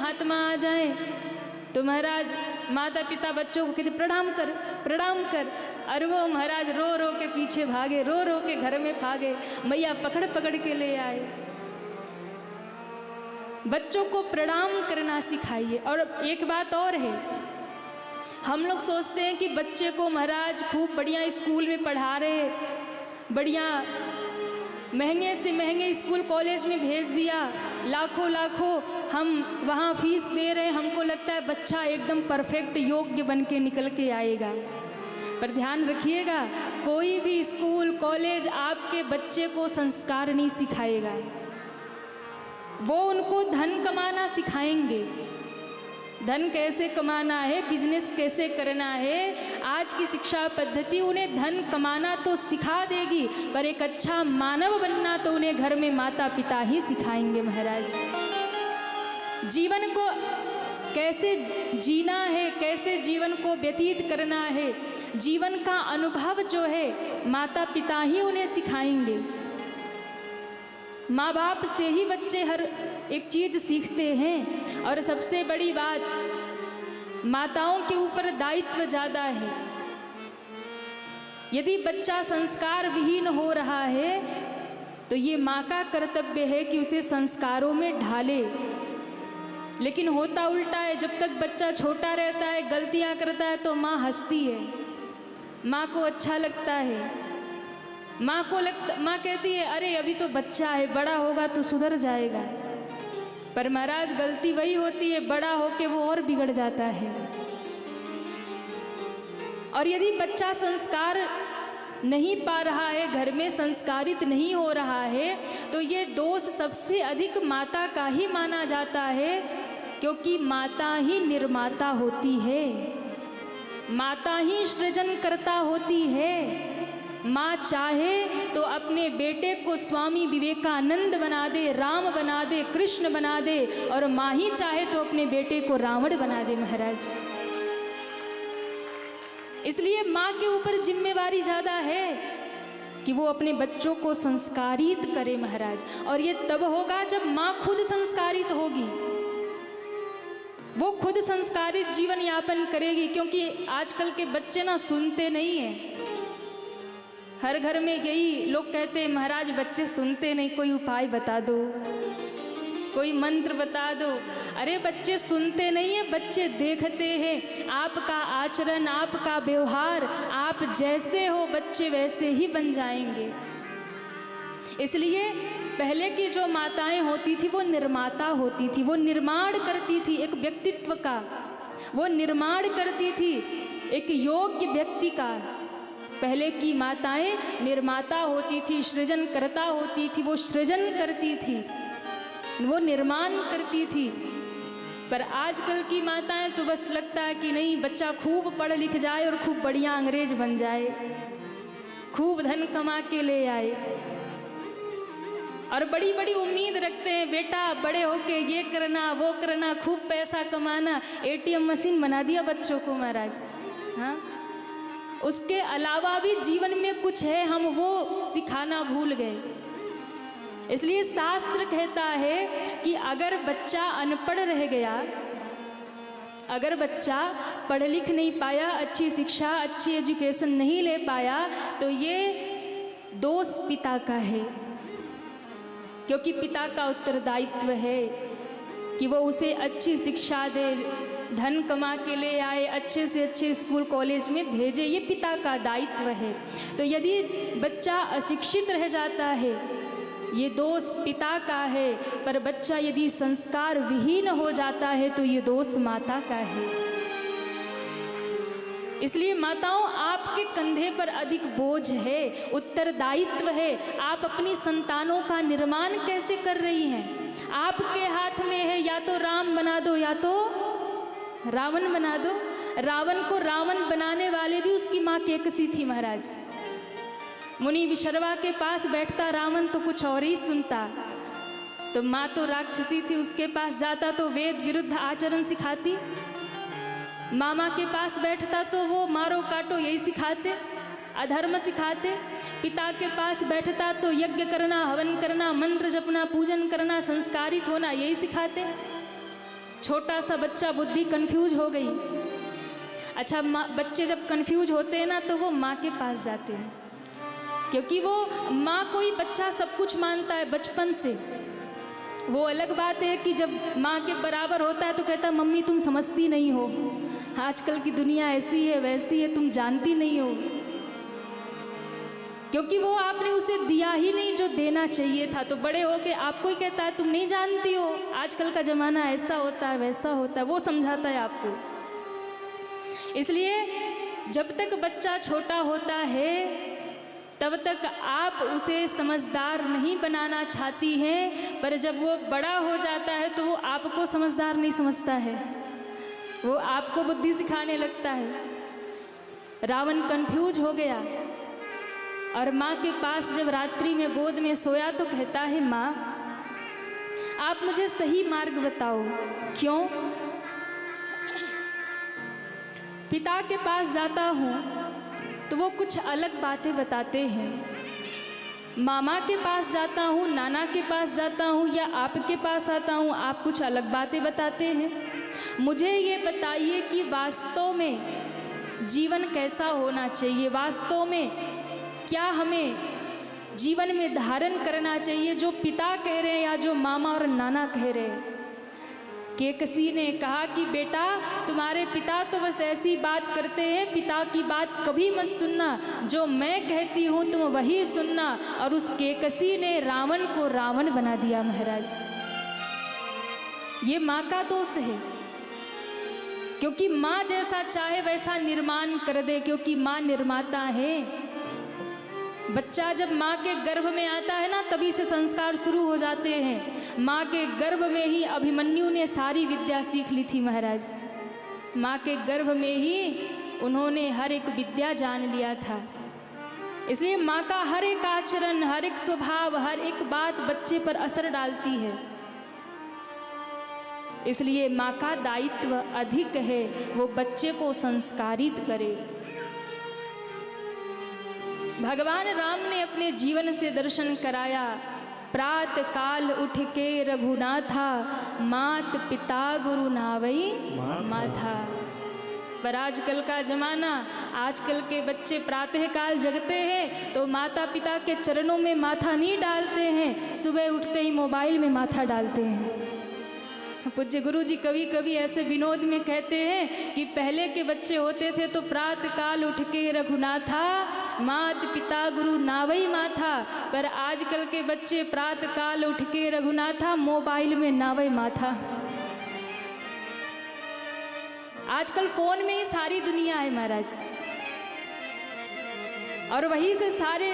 महात्मा आ जाएं तो महाराज माता पिता बच्चों को कहते प्रणाम कर प्रणाम कर, और वो महाराज रो रो के पीछे भागे, रो रो के घर में भागे, मैया पकड़ पकड़ के ले आए। बच्चों को प्रणाम करना सिखाइए। और एक बात और है, हम लोग सोचते हैं कि बच्चे को महाराज खूब बढ़िया स्कूल में पढ़ा रहे, बढ़िया महंगे से महंगे स्कूल कॉलेज में भेज दिया, लाखों लाखों हम वहाँ फीस दे रहे हैं, हमको लगता है बच्चा एकदम परफेक्ट योग्य बन के निकल के आएगा। पर ध्यान रखिएगा, कोई भी स्कूल कॉलेज आपके बच्चे को संस्कार नहीं सिखाएगा, वो उनको धन कमाना सिखाएंगे। धन कैसे कमाना है, बिजनेस कैसे करना है, आज की शिक्षा पद्धति उन्हें धन कमाना तो सिखा देगी, पर एक अच्छा मानव बनना तो उन्हें घर में माता पिता ही सिखाएंगे महाराज। जीवन को कैसे जीना है, कैसे जीवन को व्यतीत करना है, जीवन का अनुभव जो है माता पिता ही उन्हें सिखाएंगे। माँ बाप से ही बच्चे हर एक चीज़ सीखते हैं। और सबसे बड़ी बात, माताओं के ऊपर दायित्व ज़्यादा है। यदि बच्चा संस्कार विहीन हो रहा है तो ये माँ का कर्तव्य है कि उसे संस्कारों में ढाले। लेकिन होता उल्टा है, जब तक बच्चा छोटा रहता है, गलतियाँ करता है तो माँ हंसती है, माँ को अच्छा लगता है, माँ कहती है अरे अभी तो बच्चा है, बड़ा होगा तो सुधर जाएगा। पर महाराज गलती वही होती है, बड़ा होके वो और बिगड़ जाता है। और यदि बच्चा संस्कार नहीं पा रहा है, घर में संस्कारित नहीं हो रहा है, तो ये दोष सबसे अधिक माता का ही माना जाता है, क्योंकि माता ही निर्माता होती है, माता ही सृजनकर्ता होती है। माँ चाहे तो अपने बेटे को स्वामी विवेकानंद बना दे, राम बना दे, कृष्ण बना दे, और माँ ही चाहे तो अपने बेटे को रावण बना दे महाराज। इसलिए माँ के ऊपर जिम्मेवारी ज़्यादा है कि वो अपने बच्चों को संस्कारित करे महाराज। और ये तब होगा जब माँ खुद संस्कारित होगी, वो खुद संस्कारित जीवन यापन करेगी। क्योंकि आजकल के बच्चे ना सुनते नहीं हैं। हर घर में यही लोग कहते हैं महाराज बच्चे सुनते नहीं, कोई उपाय बता दो, कोई मंत्र बता दो। अरे बच्चे सुनते नहीं है, बच्चे देखते हैं आपका आचरण, आपका व्यवहार, आप जैसे हो बच्चे वैसे ही बन जाएंगे। इसलिए पहले की जो माताएं होती थी वो निर्माता होती थी, वो निर्माण करती थी एक व्यक्तित्व का, वो निर्माण करती थी एक योग्य व्यक्ति का। पहले की माताएं निर्माता होती थी, सृजनकर्ता होती थी, वो सृजन करती थी, वो निर्माण करती थी। पर आजकल की माताएं तो बस लगता है कि नहीं बच्चा खूब पढ़ लिख जाए और खूब बढ़िया अंग्रेज बन जाए, खूब धन कमा के ले आए, और बड़ी बड़ी उम्मीद रखते हैं बेटा बड़े होके ये करना वो करना, खूब पैसा कमाना। एटीएम मशीन बना दिया बच्चों को महाराज। हाँ, उसके अलावा भी जीवन में कुछ है, हम वो सिखाना भूल गए। इसलिए शास्त्र कहता है कि अगर बच्चा अनपढ़ रह गया, अगर बच्चा पढ़ लिख नहीं पाया, अच्छी शिक्षा अच्छी एजुकेशन नहीं ले पाया, तो ये दोष पिता का है। क्योंकि पिता का उत्तरदायित्व है कि वो उसे अच्छी शिक्षा दे, धन कमा के ले आए, अच्छे से अच्छे स्कूल कॉलेज में भेजे, ये पिता का दायित्व है। तो यदि बच्चा अशिक्षित रह जाता है, ये दोष पिता का है, पर बच्चा यदि संस्कार विहीन हो जाता है तो ये दोष माता का है। इसलिए माताओं आपके कंधे पर अधिक बोझ है, उत्तरदायित्व है। आप अपनी संतानों का निर्माण कैसे कर रही हैं? आपके हाथ में है, या तो राम बना दो या तो रावण बना दो। रावण को रावण बनाने वाले भी उसकी माँ केकसी थी महाराज। मुनि विशर्वा के पास बैठता रावण तो कुछ और ही सुनता, तो माँ तो राक्षसी थी, उसके पास जाता तो वेद विरुद्ध आचरण सिखाती। मामा के पास बैठता तो वो मारो काटो यही सिखाते, अधर्म सिखाते। पिता के पास बैठता तो यज्ञ करना, हवन करना, मंत्र जपना, पूजन करना, संस्कारित होना यही सिखाते। छोटा सा बच्चा बुद्धि कंफ्यूज हो गई। अच्छा, बच्चे जब कंफ्यूज होते हैं ना तो वो माँ के पास जाते हैं, क्योंकि वो माँ को ही बच्चा सब कुछ मानता है बचपन से। वो अलग बात है कि जब माँ के बराबर होता है तो कहता है मम्मी तुम समझती नहीं हो, आजकल की दुनिया ऐसी है वैसी है, तुम जानती नहीं हो, क्योंकि वो आपने उसे दिया ही नहीं जो देना चाहिए था। तो बड़े होके आपको ही कहता है तुम नहीं जानती हो, आजकल का ज़माना ऐसा होता है वैसा होता है, वो समझाता है आपको। इसलिए जब तक बच्चा छोटा होता है तब तक आप उसे समझदार नहीं बनाना चाहती हैं, पर जब वो बड़ा हो जाता है तो वो आपको समझदार नहीं समझता है, वो आपको बुद्धि सिखाने लगता है। रावण कंफ्यूज हो गया और माँ के पास जब रात्रि में गोद में सोया तो कहता है माँ आप मुझे सही मार्ग बताओ। क्यों? पिता के पास जाता हूँ तो वो कुछ अलग बातें बताते हैं, मामा के पास जाता हूँ, नाना के पास जाता हूँ या आपके पास आता हूँ, आप कुछ अलग बातें बताते हैं। मुझे ये बताइए कि वास्तव में जीवन कैसा होना चाहिए, वास्तव में क्या हमें जीवन में धारण करना चाहिए, जो पिता कह रहे हैं या जो मामा और नाना कह रहे हैं। केकसी ने कहा कि बेटा तुम्हारे पिता तो बस ऐसी बात करते हैं, पिता की बात कभी मत सुनना, जो मैं कहती हूँ तुम वही सुनना। और उस केकसी ने रावण को रावण बना दिया महाराज। ये माँ का दोष है, क्योंकि माँ जैसा चाहे वैसा निर्माण कर दे, क्योंकि माँ निर्माता है। बच्चा जब माँ के गर्भ में आता है ना तभी से संस्कार शुरू हो जाते हैं। माँ के गर्भ में ही अभिमन्यु ने सारी विद्या सीख ली थी महाराज, माँ के गर्भ में ही उन्होंने हर एक विद्या जान लिया था। इसलिए माँ का हर एक आचरण, हर एक स्वभाव, हर एक बात बच्चे पर असर डालती है। इसलिए माँ का दायित्व अधिक है, वो बच्चे को संस्कारित करे। भगवान राम ने अपने जीवन से दर्शन कराया। प्रात काल उठ के रघुनाथा, मात पिता गुरु नावई माथा। पर आजकल का जमाना, आजकल के बच्चे प्रातः काल जगते हैं तो माता पिता के चरणों में माथा नहीं डालते हैं, सुबह उठते ही मोबाइल में माथा डालते हैं। पूज्य गुरु जी कभी कभी ऐसे विनोद में कहते हैं कि पहले के बच्चे होते थे तो प्रातः काल उठ के रघुनाथा, मात पिता गुरु नावई माथा। पर आजकल के बच्चे प्रातः काल उठ के रघुनाथा, मोबाइल में नावई माथा। आजकल फोन में ही सारी दुनिया है महाराज, और वहीं से सारे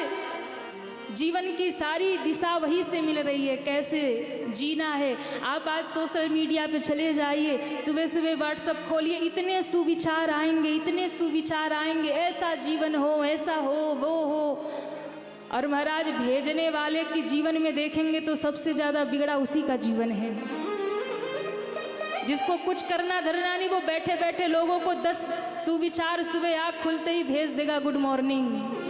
जीवन की सारी दिशा वहीं से मिल रही है, कैसे जीना है। आप आज सोशल मीडिया पे चले जाइए, सुबह सुबह व्हाट्सएप खोलिए, इतने सुविचार आएंगे, इतने सुविचार आएंगे, ऐसा जीवन हो, ऐसा हो, वो हो। और महाराज भेजने वाले के जीवन में देखेंगे तो सबसे ज़्यादा बिगड़ा उसी का जीवन है। जिसको कुछ करना धरना नहीं, वो बैठे बैठे लोगों को 10 सुविचार सुबह आँख खुलते ही भेज देगा गुड मॉर्निंग,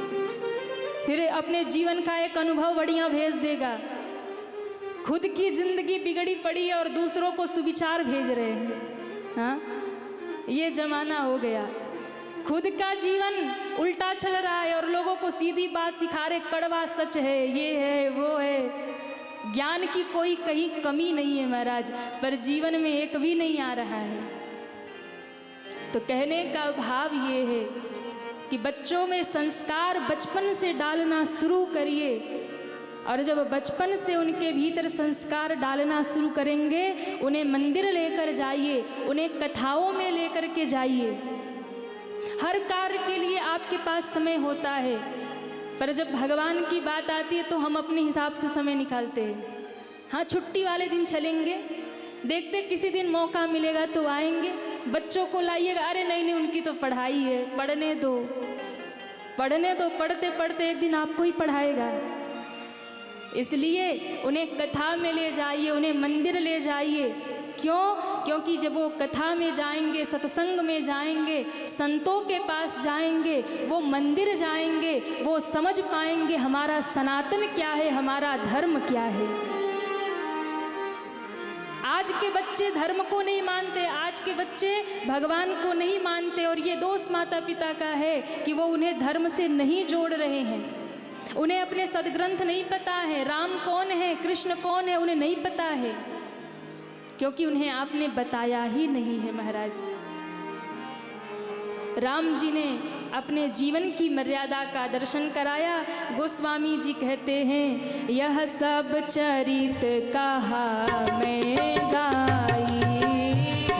फिर अपने जीवन का एक अनुभव बढ़िया भेज देगा। खुद की जिंदगी बिगड़ी पड़ी है और दूसरों को सुविचार भेज रहे हैं। हाँ, ये जमाना हो गया। खुद का जीवन उल्टा चल रहा है और लोगों को सीधी बात सिखा रहे, कड़वा सच है, ये है, वो है। ज्ञान की कोई कहीं कमी नहीं है महाराज, पर जीवन में एक भी नहीं आ रहा है। तो कहने का भाव ये है कि बच्चों में संस्कार बचपन से डालना शुरू करिए, और जब बचपन से उनके भीतर संस्कार डालना शुरू करेंगे, उन्हें मंदिर लेकर जाइए, उन्हें कथाओं में लेकर के जाइए। हर कार्य के लिए आपके पास समय होता है, पर जब भगवान की बात आती है तो हम अपने हिसाब से समय निकालते हैं। हाँ, छुट्टी वाले दिन चलेंगे, देखते किसी दिन मौका मिलेगा तो आएंगे। बच्चों को लाइएगा, अरे नहीं नहीं उनकी तो पढ़ाई है, पढ़ने दो, पढ़ने दो, पढ़ते पढ़ते एक दिन आपको ही पढ़ाएगा। इसलिए उन्हें कथा में ले जाइए, उन्हें मंदिर ले जाइए। क्यों? क्योंकि जब वो कथा में जाएंगे, सत्संग में जाएंगे, संतों के पास जाएंगे, वो मंदिर जाएंगे, वो समझ पाएंगे हमारा सनातन क्या है, हमारा धर्म क्या है। आज के बच्चे धर्म को नहीं मानते, आज के बच्चे भगवान को नहीं मानते, और ये दोष माता पिता का है कि वो उन्हें धर्म से नहीं जोड़ रहे हैं। उन्हें अपने सदग्रंथ नहीं पता है, राम कौन है, कृष्ण कौन है, उन्हें नहीं पता है, क्योंकि उन्हें आपने बताया ही नहीं है महाराज। राम जी ने अपने जीवन की मर्यादा का दर्शन कराया। गोस्वामी जी कहते हैं, यह सब चरित कहा मैं गाई,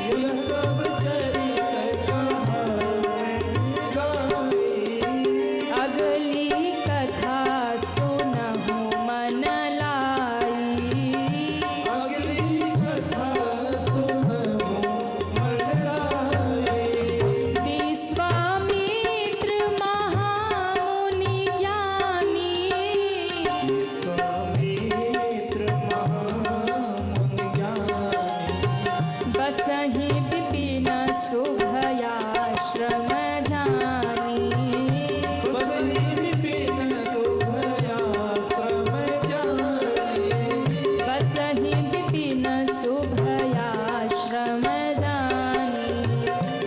यह सब चरित कहा मैं गाई, अगली कथा सुनहु मन लाई, अगली कथा सुनहु मन लाई। विश्वामित्र महामुनि ज्ञानी, विश्वामित्र महामुनि ज्ञानी, बसहि विपिन शुभयाश्रम जानी, बसहि विपिन शुभयाश्रम जानी, बसहि विपिन शुभयाश्रम जानी,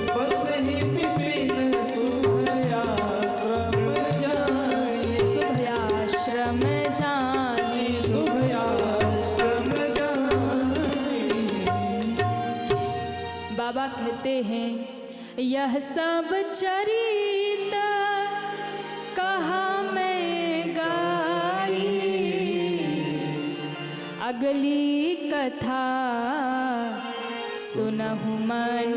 बसहि विपिन शुभयाश्रम जानी, शुभयाश्रम जानी। शुभयाश्रम जानी। बाबा कहते हैं, यह सब चरित कहा मैं गाई, अगली कथा सुनहु मन।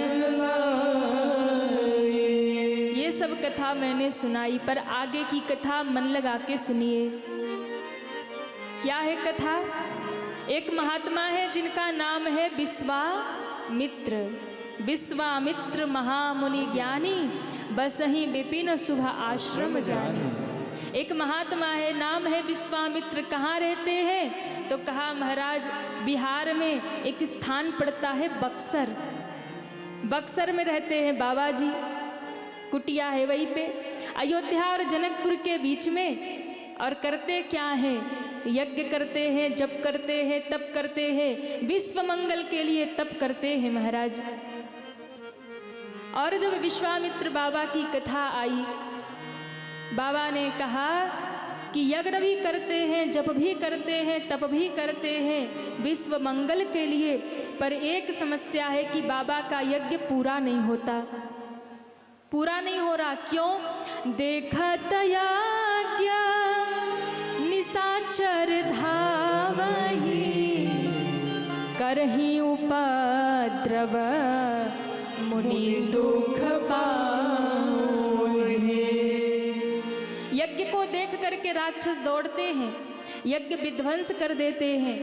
ये सब कथा मैंने सुनाई, पर आगे की कथा मन लगा के सुनिए। क्या है कथा? एक महात्मा है जिनका नाम है विश्वामित्र। विश्वामित्र महामुनि ज्ञानी, बसहि विपिन शुभ आश्रम जानी। एक महात्मा है, नाम है विश्वामित्र। कहाँ रहते हैं? तो कहा महाराज, बिहार में एक स्थान पड़ता है बक्सर। बक्सर में रहते हैं बाबा जी, कुटिया है वहीं पे, अयोध्या और जनकपुर के बीच में। और करते क्या हैं? यज्ञ करते हैं, जप करते हैं, तप करते हैं, विश्व मंगल के लिए तप करते हैं महाराज। और जब विश्वामित्र बाबा की कथा आई, बाबा ने कहा कि यज्ञ भी करते हैं, जप भी करते हैं, तप भी करते हैं विश्व मंगल के लिए, पर एक समस्या है कि बाबा का यज्ञ पूरा नहीं होता। पूरा नहीं हो रहा। क्यों? देखत यज्ञ निशाचर धावहि, करहि उपद्रव मुनि दुख पावहि। यज्ञ को देख करके राक्षस दौड़ते हैं, यज्ञ विध्वंस कर देते हैं,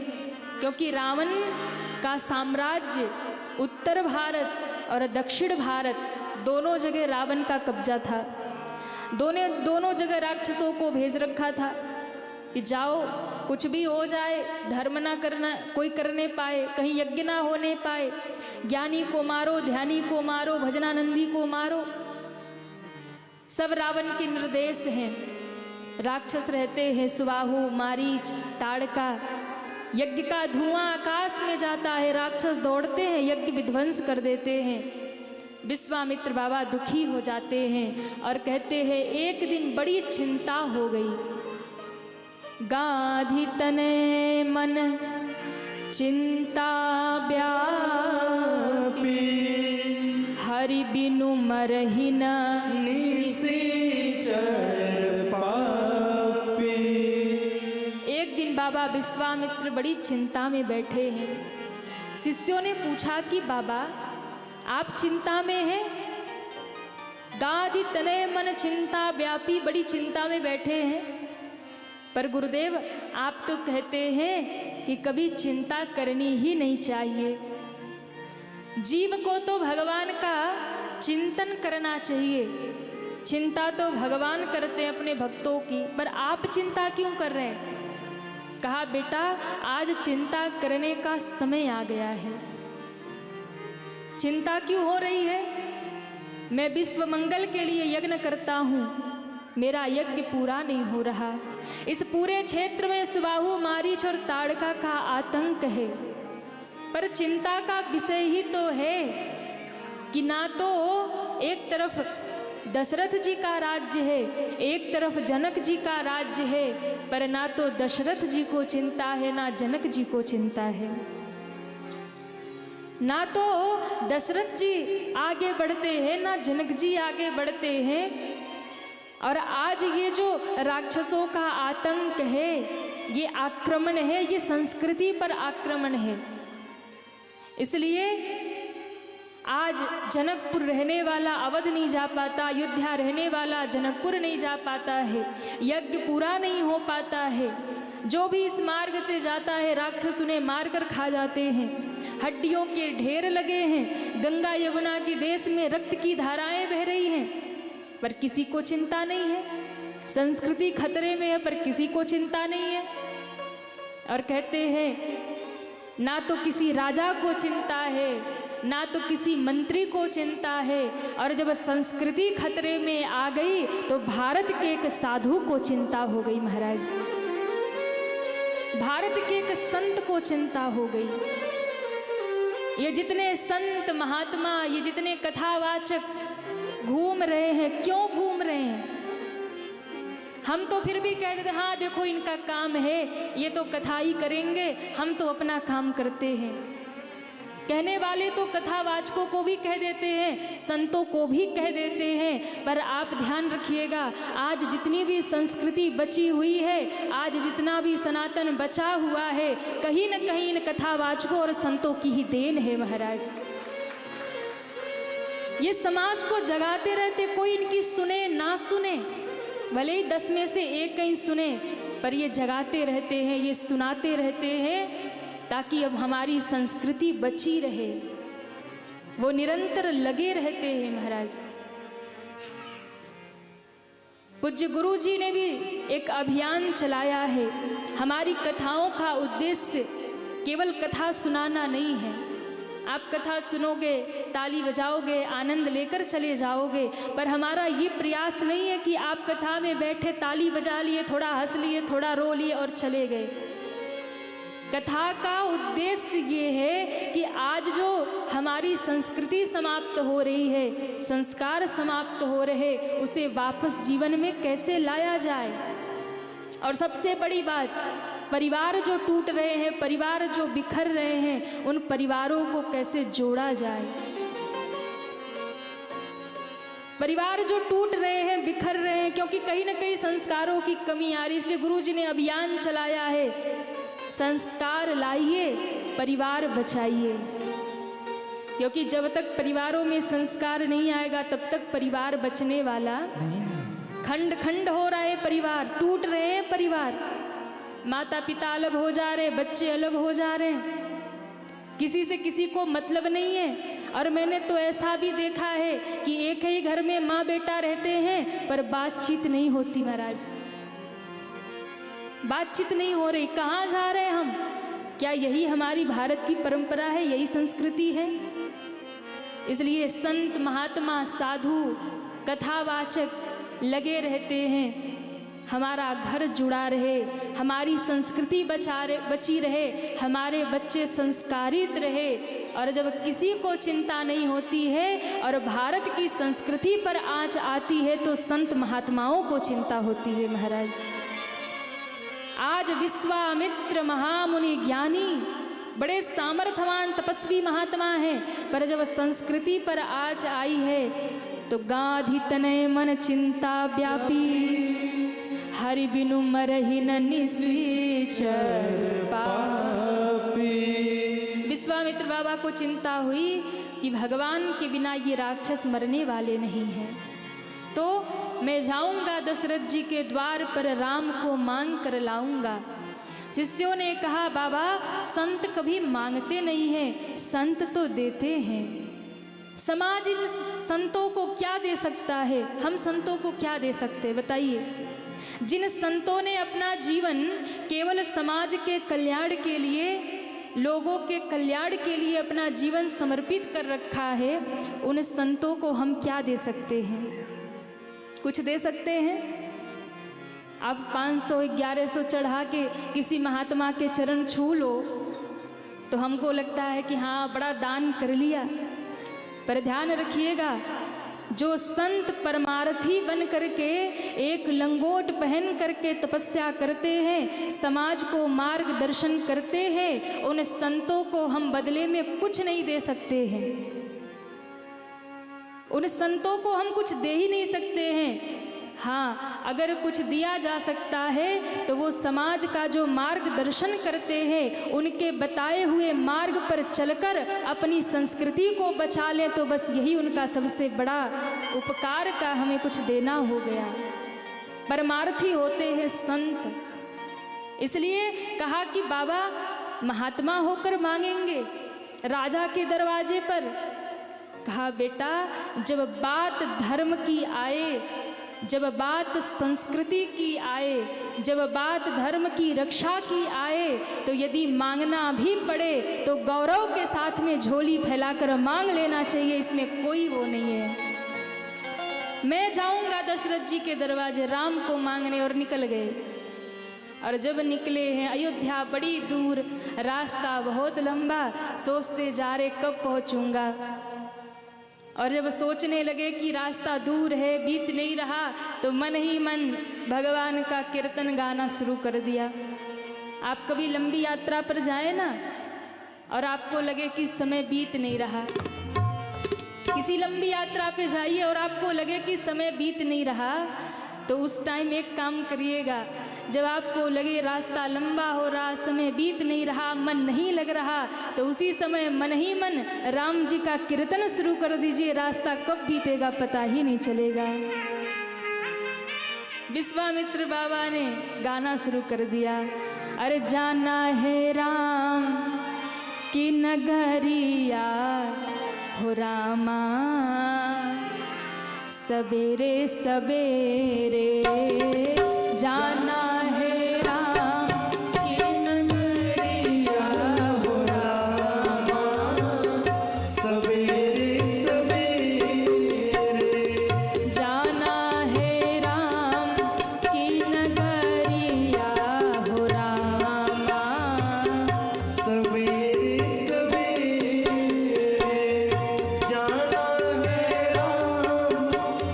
क्योंकि रावण का साम्राज्य उत्तर भारत और दक्षिण भारत दोनों जगह रावण का कब्जा था। दोनों जगह राक्षसों को भेज रखा था कि जाओ, कुछ भी हो जाए, धर्म ना करना कोई करने पाए, कहीं यज्ञ ना होने पाए, ज्ञानी को मारो, ध्यानी को मारो, भजनानंदी को मारो। सब रावण के निर्देश हैं। राक्षस रहते हैं सुबाहु, मारीच, ताड़का। यज्ञ का धुआं आकाश में जाता है, राक्षस दौड़ते हैं, यज्ञ विध्वंस कर देते हैं। विश्वामित्र बाबा दुखी हो जाते हैं और कहते हैं, एक दिन बड़ी चिंता हो गई। गाधी तने मन चिंता व्यापी, हरि बिनु मरहि न निशाचर पापी। एक दिन बाबा विश्वामित्र बड़ी चिंता में बैठे हैं। शिष्यों ने पूछा कि बाबा आप चिंता में हैं? गाधी तने मन चिंता व्यापी, बड़ी चिंता में बैठे हैं। पर गुरुदेव आप तो कहते हैं कि कभी चिंता करनी ही नहीं चाहिए। जीव को तो भगवान का चिंतन करना चाहिए। चिंता तो भगवान करते हैं अपने भक्तों की, पर आप चिंता क्यों कर रहे हैं? कहा बेटा आज चिंता करने का समय आ गया है। चिंता क्यों हो रही है? मैं विश्व मंगल के लिए यज्ञ करता हूँ, मेरा यज्ञ पूरा नहीं हो रहा। इस पूरे क्षेत्र में सुबाहु, मारीच और ताड़का का आतंक है, पर चिंता का विषय ही तो है कि ना तो एक तरफ दशरथ जी का राज्य है, एक तरफ जनक जी का राज्य है, पर ना तो दशरथ जी को चिंता है ना जनक जी को चिंता है। ना तो दशरथ जी आगे बढ़ते हैं ना जनक जी आगे बढ़ते हैं। और आज ये जो राक्षसों का आतंक है, ये आक्रमण है, ये संस्कृति पर आक्रमण है। इसलिए आज जनकपुर रहने वाला अवध नहीं जा पाता, अयोध्या रहने वाला जनकपुर नहीं जा पाता है, यज्ञ पूरा नहीं हो पाता है। जो भी इस मार्ग से जाता है राक्षस उन्हें मारकर खा जाते हैं, हड्डियों के ढेर लगे हैं, गंगा यमुना के देश में रक्त की धाराएं बह रही हैं, पर किसी को चिंता नहीं है। संस्कृति खतरे में है पर किसी को चिंता नहीं है। और कहते हैं ना तो किसी राजा को चिंता है ना तो किसी मंत्री को चिंता है। और जब संस्कृति खतरे में आ गई तो भारत के एक साधु को चिंता हो गई महाराज, भारत के एक संत को चिंता हो गई। ये जितने संत महात्मा, ये जितने कथावाचक घूम रहे हैं, क्यों घूम रहे हैं? हम तो फिर भी कह देते हाँ देखो इनका काम है, ये तो कथा ही करेंगे, हम तो अपना काम करते हैं। कहने वाले तो कथावाचकों को भी कह देते हैं, संतों को भी कह देते हैं, पर आप ध्यान रखिएगा आज जितनी भी संस्कृति बची हुई है, आज जितना भी सनातन बचा हुआ है, कहीं न कहीं इन कथावाचकों और संतों की ही देन है महाराज। ये समाज को जगाते रहते, कोई इनकी सुने ना सुने, भले ही 10 में से 1 कहीं सुने, पर ये जगाते रहते हैं, ये सुनाते रहते हैं ताकि अब हमारी संस्कृति बची रहे। वो निरंतर लगे रहते हैं महाराज। पूज्य गुरु जी ने भी एक अभियान चलाया है। हमारी कथाओं का उद्देश्य केवल कथा सुनाना नहीं है। आप कथा सुनोगे, ताली बजाओगे, आनंद लेकर चले जाओगे, पर हमारा ये प्रयास नहीं है कि आप कथा में बैठे ताली बजा लिए, थोड़ा हंस लिए, थोड़ा रो लिए और चले गए। कथा का उद्देश्य ये है कि आज जो हमारी संस्कृति समाप्त हो रही है, संस्कार समाप्त हो रहे, उसे वापस जीवन में कैसे लाया जाए। और सबसे बड़ी बात, परिवार जो टूट रहे हैं, परिवार जो बिखर रहे हैं, उन परिवारों को कैसे जोड़ा जाए। परिवार जो टूट रहे हैं, बिखर रहे हैं, क्योंकि कहीं ना कहीं संस्कारों की कमी आ रही, इसलिए गुरु जी ने अभियान चलाया है, संस्कार लाइए, परिवार बचाइए। क्योंकि जब तक परिवारों में संस्कार नहीं आएगा तब तक परिवार बचने वाला नहीं। खंड खंड हो रहा है परिवार, टूट रहे हैं परिवार, माता पिता अलग हो जा रहे, बच्चे अलग हो जा रहे हैं, किसी से किसी को मतलब नहीं है। और मैंने तो ऐसा भी देखा है कि एक ही घर में माँ बेटा रहते हैं पर बातचीत नहीं होती महाराज, बातचीत नहीं हो रही। कहाँ जा रहे हैं हम? क्या यही हमारी भारत की परंपरा है, यही संस्कृति है? इसलिए संत महात्मा साधु कथावाचक लगे रहते हैं, हमारा घर जुड़ा रहे, हमारी संस्कृति बची रहे, हमारे बच्चे संस्कारित रहे। और जब किसी को चिंता नहीं होती है और भारत की संस्कृति पर आँच आती है तो संत महात्माओं को चिंता होती है महाराज। आज विश्वामित्र महामुनि ज्ञानी बड़े सामर्थ्यवान तपस्वी महात्मा हैं, पर जब संस्कृति पर आँच आई है तो गाधि तनय मन चिंता व्यापी, हरि बिनु मरहि न निश्चर पापी। विश्वामित्र बाबा को चिंता हुई कि भगवान के बिना ये राक्षस मरने वाले नहीं हैं, तो मैं जाऊंगा दशरथ जी के द्वार पर, राम को मांग कर लाऊंगा। शिष्यों ने कहा बाबा संत कभी मांगते नहीं हैं, संत तो देते हैं। समाज इन संतों को क्या दे सकता है? हम संतों को क्या दे सकते हैं बताइए? जिन संतों ने अपना जीवन केवल समाज के कल्याण के लिए, लोगों के कल्याण के लिए अपना जीवन समर्पित कर रखा है, उन संतों को हम क्या दे सकते हैं? कुछ दे सकते हैं? आप 500 1100 चढ़ा के किसी महात्मा के चरण छू लो, तो हमको लगता है कि हाँ बड़ा दान कर लिया। पर ध्यान रखिएगा, जो संत परमार्थी बन करके एक लंगोट पहन करके तपस्या करते हैं, समाज को मार्गदर्शन करते हैं, उन संतों को हम बदले में कुछ नहीं दे सकते हैं। उन संतों को हम कुछ दे ही नहीं सकते हैं। हाँ, अगर कुछ दिया जा सकता है तो वो समाज का जो मार्गदर्शन करते हैं, उनके बताए हुए मार्ग पर चलकर अपनी संस्कृति को बचा लें, तो बस यही उनका सबसे बड़ा उपकार का हमें कुछ देना हो गया। परमार्थी होते हैं संत। इसलिए कहा कि बाबा महात्मा होकर मांगेंगे राजा के दरवाजे पर। कहा बेटा, जब बात धर्म की आए, जब बात संस्कृति की आए, जब बात धर्म की रक्षा की आए, तो यदि मांगना भी पड़े तो गौरव के साथ में झोली फैलाकर मांग लेना चाहिए, इसमें कोई वो नहीं है। मैं जाऊंगा दशरथ जी के दरवाजे राम को मांगने, और निकल गए। और जब निकले हैं अयोध्या बड़ी दूर, रास्ता बहुत लंबा, सोचते जा रहे कब पहुंचूंगा। और जब सोचने लगे कि रास्ता दूर है, बीत नहीं रहा, तो मन ही मन भगवान का कीर्तन गाना शुरू कर दिया। आप कभी लंबी यात्रा पर जाए ना, और आपको लगे कि समय बीत नहीं रहा। किसी लंबी यात्रा पे जाइए और आपको लगे कि समय बीत नहीं रहा, तो उस टाइम एक काम करिएगा, जब आपको लगे रास्ता लंबा हो रहा, समय बीत नहीं रहा, मन नहीं लग रहा, तो उसी समय मन ही मन राम जी का कीर्तन शुरू कर दीजिए। रास्ता कब बीतेगा पता ही नहीं चलेगा। विश्वामित्र बाबा ने गाना शुरू कर दिया, अरे जाना है राम की नगरिया हो रामा, सवेरे सवेरे जाना है राम की नगरिया हो रामा, सवेरे सवेरे जाना है राम की नगरिया हो रामा, सवेरे सवेरे जाना है राम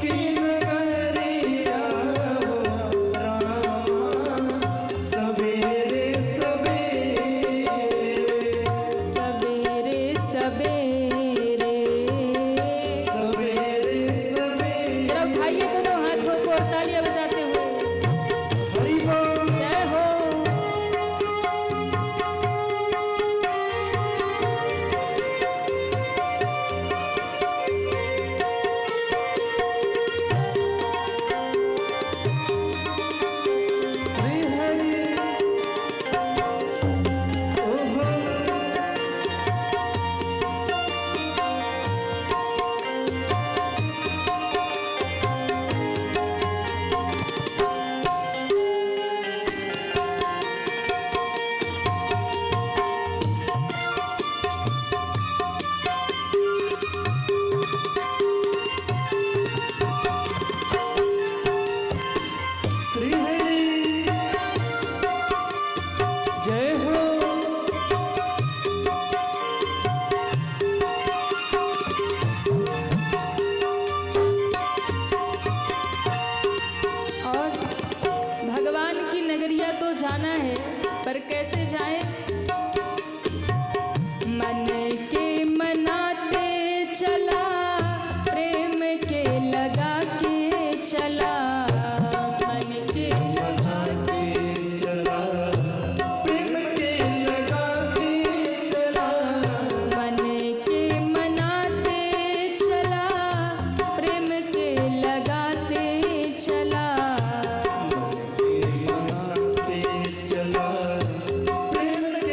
की नगरिया हो रामा, सवेरे सवेरे सवेरे सवेरे सवेरे सवेरे। जरा उठाइए दोनों हाथों को और तालियां बजाते हुए, हरि बोल। जय हो। श्री हरि ओहो श्री हरि जय हो। और भगवान की नगरिया तो जाना है, पर कैसे जाए? मन के मनाते चला, प्रेम के लगा के चला, मन के मनाते चला, प्रेम के लगा के चला, मन के मनाते चला, प्रेम के लगाते चला, मनाते चला, प्रेम के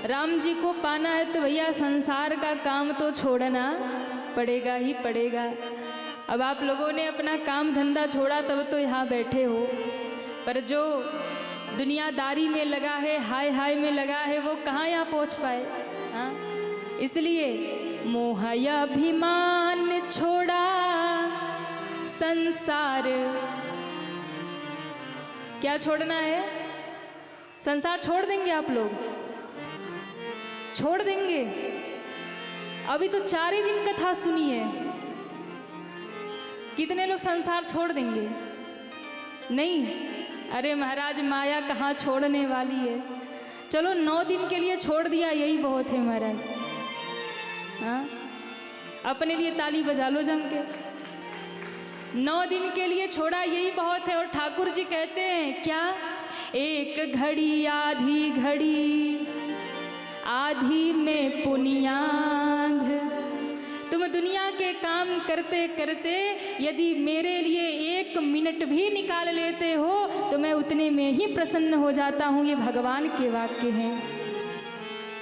राम जी को पाना है तो भैया संसार का काम तो छोड़ना पड़ेगा ही पड़ेगा। अब आप लोगों ने अपना काम धंधा छोड़ा तब तो यहाँ बैठे हो, पर जो दुनियादारी में लगा है, हाय हाय में लगा है, वो कहाँ यहाँ पहुँच पाए। हाँ, इसलिए मोह अभिमान छोड़ा संसार, क्या छोड़ना है? संसार छोड़ देंगे आप लोग? छोड़ देंगे? अभी तो 4 ही दिन कथा सुनी है, कितने लोग संसार छोड़ देंगे? नहीं, अरे महाराज माया कहाँ छोड़ने वाली है। चलो 9 दिन के लिए छोड़ दिया, यही बहुत है महाराज। हाँ, अपने लिए ताली बजा लो जम के। 9 दिन के लिए छोड़ा, यही बहुत है। और ठाकुर जी कहते हैं क्या? एक घड़ी आधी घड़ी, आधी में पुनियाध। तुम दुनिया के काम करते करते यदि मेरे लिए 1 मिनट भी निकाल लेते हो तो मैं उतने में ही प्रसन्न हो जाता हूँ। ये भगवान के वाक्य हैं।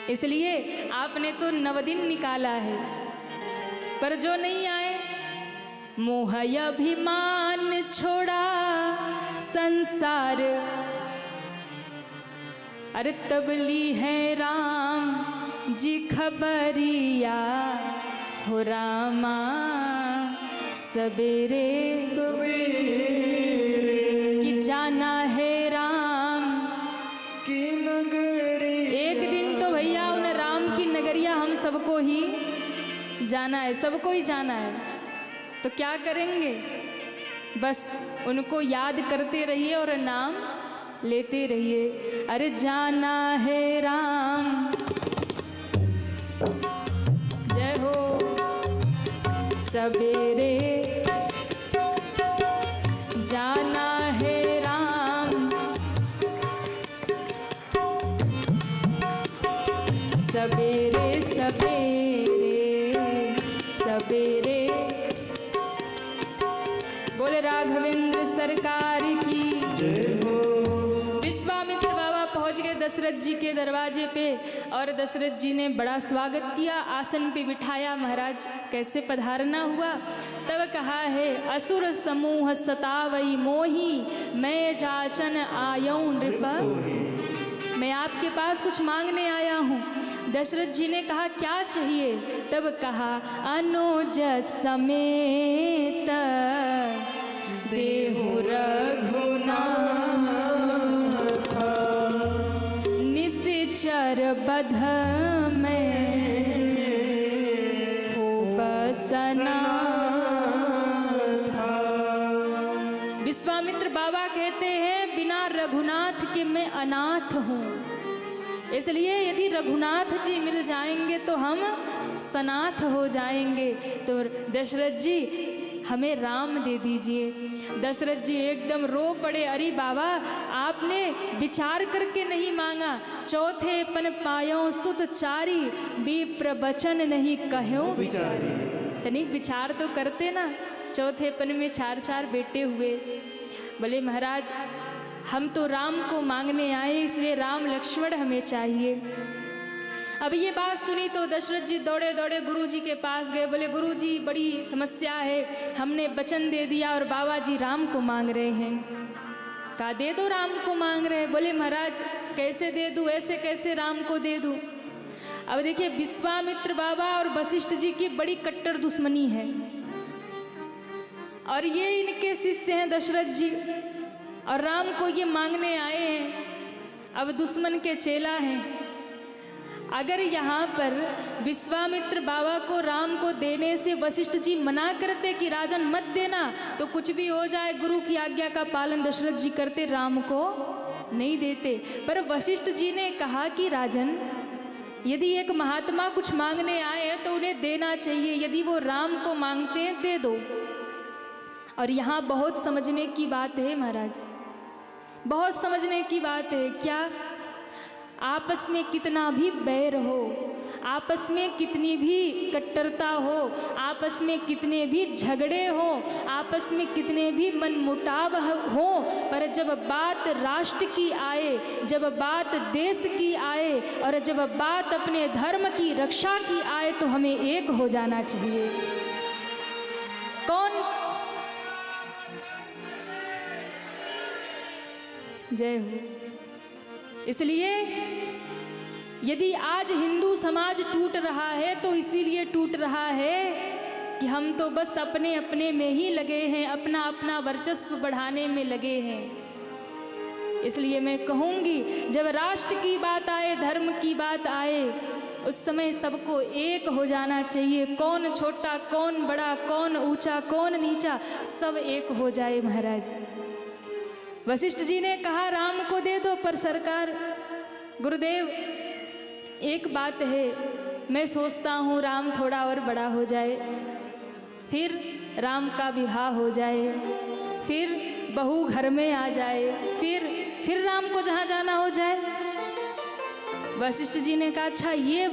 इसलिए आपने तो 9 दिन निकाला है, पर जो नहीं आए, मोह अभिमान छोड़ा संसार, अरे तब ली है राम जी खबरिया, हो रामा सवेरे कि जाना है राम की नगरी। एक दिन तो भैया उन राम की नगरिया हम सबको ही जाना है, सबको ही जाना है। तो क्या करेंगे? बस उनको याद करते रहिए और नाम लेते रहिए। अरे जाना है राम, जय हो सवेरे, जाना है राम सवेरे सवेरे सवेरे। बोले राघवेंद्र सरकार की जय हो। विश्वामित्र बाबा पहुंच गए दशरथ जी के दरवाजे पे और दशरथ जी ने बड़ा स्वागत किया, आसन पे बिठाया। महाराज कैसे पधारना हुआ? तब कहा है, असुर समूह सतावई मोही, मैं जाचन आयऊ नृप। मैं आपके पास कुछ मांगने आया हूँ। दशरथ जी ने कहा क्या चाहिए? तब कहा, अनुज समेत देहु रघुनाथ, निश्चर बध में हो बसना। विश्वामित्र बाबा कहते हैं, बिना रघुनाथ के मैं अनाथ हूँ, इसलिए यदि रघुनाथ जी मिल जाएंगे तो हम सनाथ हो जाएंगे। तो दशरथ जी हमें राम दे दीजिए। दशरथ जी एकदम रो पड़े, अरे बाबा आपने विचार करके नहीं मांगा। चौथे पन पायों सुत चारी, विप्र बचन नहीं कह्यों विचारी। तनिक विचार तो करते ना। चौथे पन में 4 बेटे हुए। बोले महाराज हम तो राम को मांगने आए, इसलिए राम लक्ष्मण हमें चाहिए। अब ये बात सुनी तो दशरथ जी दौड़े दौड़े गुरु जी के पास गए। बोले गुरु जी बड़ी समस्या है, हमने वचन दे दिया और बाबा जी राम को मांग रहे हैं। कहा दे दो, राम को मांग रहे हैं। बोले महाराज कैसे दे दूँ, ऐसे कैसे राम को दे दूँ? अब देखिए विश्वामित्र बाबा और वशिष्ठ जी की बड़ी कट्टर दुश्मनी है और ये इनके शिष्य हैं दशरथ जी, और राम को ये मांगने आए हैं। अब दुश्मन के चेला हैं। अगर यहाँ पर विश्वामित्र बाबा को राम को देने से वशिष्ठ जी मना करते कि राजन मत देना, तो कुछ भी हो जाए गुरु की आज्ञा का पालन दशरथ जी करते, राम को नहीं देते। पर वशिष्ठ जी ने कहा कि राजन यदि एक महात्मा कुछ मांगने आए हैं तो उन्हें देना चाहिए, यदि वो राम को मांगते हैं दे दो। और यहाँ बहुत समझने की बात है महाराज, बहुत समझने की बात है। क्या? आपस में कितना भी बैर हो, आपस में कितनी भी कट्टरता हो, आपस में कितने भी झगड़े हो, आपस में कितने भी मनमुटाव हो, पर जब बात राष्ट्र की आए, जब बात देश की आए और जब बात अपने धर्म की रक्षा की आए तो हमें एक हो जाना चाहिए। कौन? जय हो। इसलिए यदि आज हिंदू समाज टूट रहा है तो इसीलिए टूट रहा है कि हम तो बस अपने अपने में ही लगे हैं, अपना अपना वर्चस्व बढ़ाने में लगे हैं। इसलिए मैं कहूँगी, जब राष्ट्र की बात आए, धर्म की बात आए, उस समय सबको एक हो जाना चाहिए। कौन छोटा, कौन बड़ा, कौन ऊंचा, कौन नीचा, सब एक हो जाए महाराज। वशिष्ठ जी ने कहा राम को दे दो, पर सरकार गुरुदेव एक बात है, मैं सोचता हूँ राम थोड़ा और बड़ा हो जाए, फिर राम का विवाह हो जाए, फिर बहू घर में आ जाए, फिर राम को जहाँ जाना हो जाए। वशिष्ठ जी ने कहा अच्छा ये